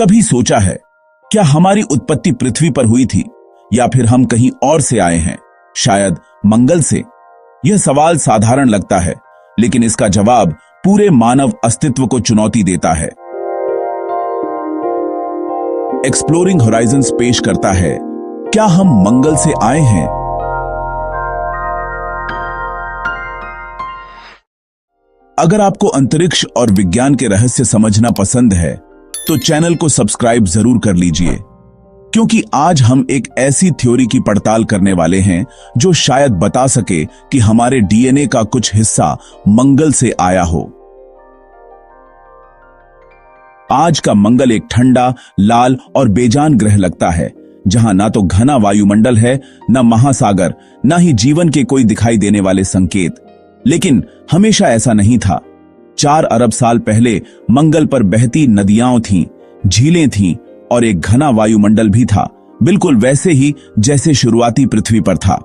कभी सोचा है क्या हमारी उत्पत्ति पृथ्वी पर हुई थी या फिर हम कहीं और से आए हैं, शायद मंगल से? यह सवाल साधारण लगता है, लेकिन इसका जवाब पूरे मानव अस्तित्व को चुनौती देता है। एक्सप्लोरिंग होराइजन्स पेश करता है, क्या हम मंगल से आए हैं? अगर आपको अंतरिक्ष और विज्ञान के रहस्य समझना पसंद है तो चैनल को सब्सक्राइब जरूर कर लीजिए, क्योंकि आज हम एक ऐसी थ्योरी की पड़ताल करने वाले हैं जो शायद बता सके कि हमारे डीएनए का कुछ हिस्सा मंगल से आया हो। आज का मंगल एक ठंडा, लाल और बेजान ग्रह लगता है, जहां ना तो घना वायुमंडल है, ना महासागर, ना ही जीवन के कोई दिखाई देने वाले संकेत। लेकिन हमेशा ऐसा नहीं था। 4 अरब साल पहले मंगल पर बहती नदियां थीं, झीलें थीं और एक घना वायुमंडल भी था, बिल्कुल वैसे ही जैसे शुरुआती पृथ्वी पर था।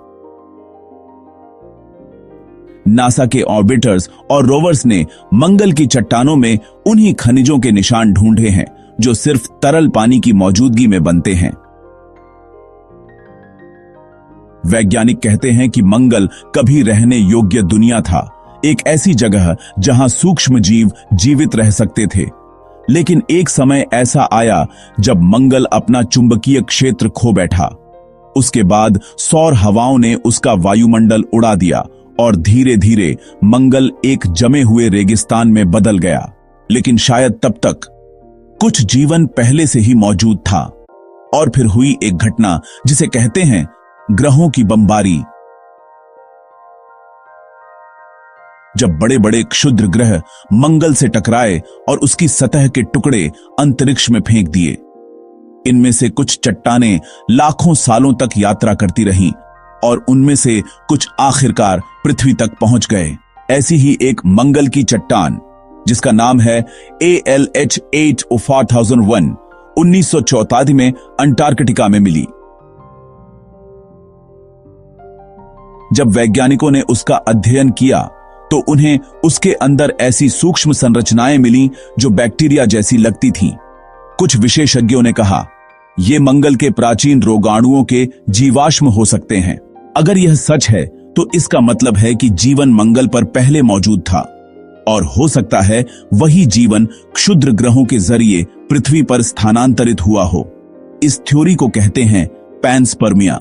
नासा के ऑर्बिटर्स और रोवर्स ने मंगल की चट्टानों में उन्हीं खनिजों के निशान ढूंढे हैं जो सिर्फ तरल पानी की मौजूदगी में बनते हैं। वैज्ञानिक कहते हैं कि मंगल कभी रहने योग्य दुनिया था, एक ऐसी जगह जहां सूक्ष्म जीव जीवित रह सकते थे। लेकिन एक समय ऐसा आया जब मंगल अपना चुंबकीय क्षेत्र खो बैठा। उसके बाद सौर हवाओं ने उसका वायुमंडल उड़ा दिया और धीरे धीरे मंगल एक जमे हुए रेगिस्तान में बदल गया। लेकिन शायद तब तक कुछ जीवन पहले से ही मौजूद था। और फिर हुई एक घटना जिसे कहते हैं ग्रहों की बमबारी। जब बड़े बड़े क्षुद्र ग्रह मंगल से टकराए और उसकी सतह के टुकड़े अंतरिक्ष में फेंक दिए। इनमें से कुछ चट्टानें लाखों सालों तक यात्रा करती रहीं और उनमें से कुछ आखिरकार पृथ्वी तक पहुंच गए। ऐसी ही एक मंगल की चट्टान जिसका नाम है ALH 8O4001 1934 में अंटार्कटिका में मिली। जब वैज्ञानिकों ने उसका अध्ययन किया तो उन्हें उसके अंदर ऐसी सूक्ष्म संरचनाएं मिलीं जो बैक्टीरिया जैसी लगती थीं। कुछ विशेषज्ञों ने कहा, ये मंगल के प्राचीन रोगाणुओं के जीवाश्म हो सकते हैं। अगर यह सच है तो इसका मतलब है कि जीवन मंगल पर पहले मौजूद था और हो सकता है वही जीवन क्षुद्र ग्रहों के जरिए पृथ्वी पर स्थानांतरित हुआ हो। इस थ्योरी को कहते हैं पैनस्पर्मिया।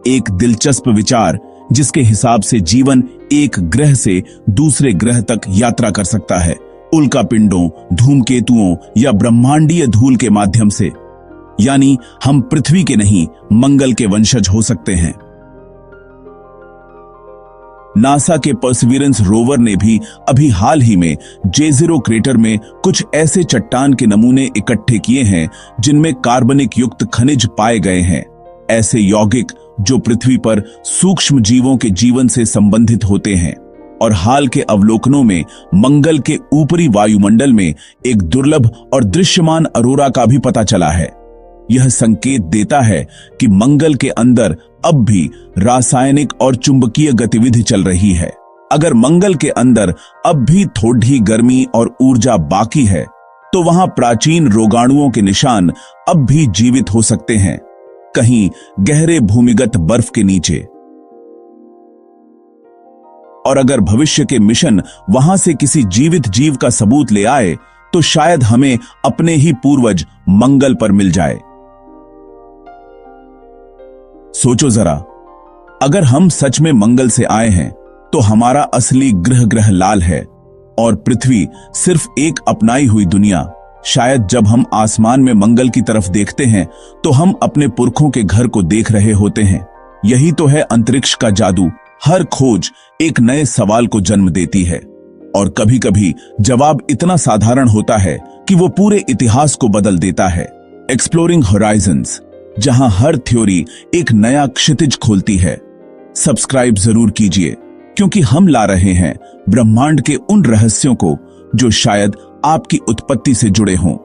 एक दिलचस्प विचार जिसके हिसाब से जीवन एक ग्रह से दूसरे ग्रह तक यात्रा कर सकता है, उल्कापिंडों, धूमकेतुओं या ब्रह्मांडीय धूल के माध्यम से। यानी हम पृथ्वी के नहीं, मंगल के वंशज हो सकते हैं। नासा के परसिविरेंस रोवर ने भी अभी हाल ही में Jezero क्रेटर में कुछ ऐसे चट्टान के नमूने इकट्ठे किए हैं जिनमें कार्बनिक युक्त खनिज पाए गए हैं, ऐसे यौगिक जो पृथ्वी पर सूक्ष्म जीवों के जीवन से संबंधित होते हैं। और हाल के अवलोकनों में मंगल के ऊपरी वायुमंडल में एक दुर्लभ और दृश्यमान अरोरा का भी पता चला है। यह संकेत देता है कि मंगल के अंदर अब भी रासायनिक और चुंबकीय गतिविधि चल रही है। अगर मंगल के अंदर अब भी थोड़ी गर्मी और ऊर्जा बाकी है तो वहां प्राचीन रोगाणुओं के निशान अब भी जीवित हो सकते हैं, कहीं गहरे भूमिगत बर्फ के नीचे। और अगर भविष्य के मिशन वहां से किसी जीवित जीव का सबूत ले आए तो शायद हमें अपने ही पूर्वज मंगल पर मिल जाए। सोचो जरा, अगर हम सच में मंगल से आए हैं तो हमारा असली ग्रह लाल है और पृथ्वी सिर्फ एक अपनाई हुई दुनिया। शायद जब हम आसमान में मंगल की तरफ देखते हैं तो हम अपने पुरखों के घर को देख रहे होते हैं। यही तो है अंतरिक्ष का जादू। हर खोज एक नए सवाल को जन्म देती है और कभी कभी जवाब इतना साधारण होता है कि वो पूरे इतिहास को बदल देता है। एक्सप्लोरिंग होराइजन्स, जहां हर थ्योरी एक नया क्षितिज खोलती है। सब्सक्राइब जरूर कीजिए, क्योंकि हम ला रहे हैं ब्रह्मांड के उन रहस्यों को जो शायद आपकी उत्पत्ति से जुड़े हों।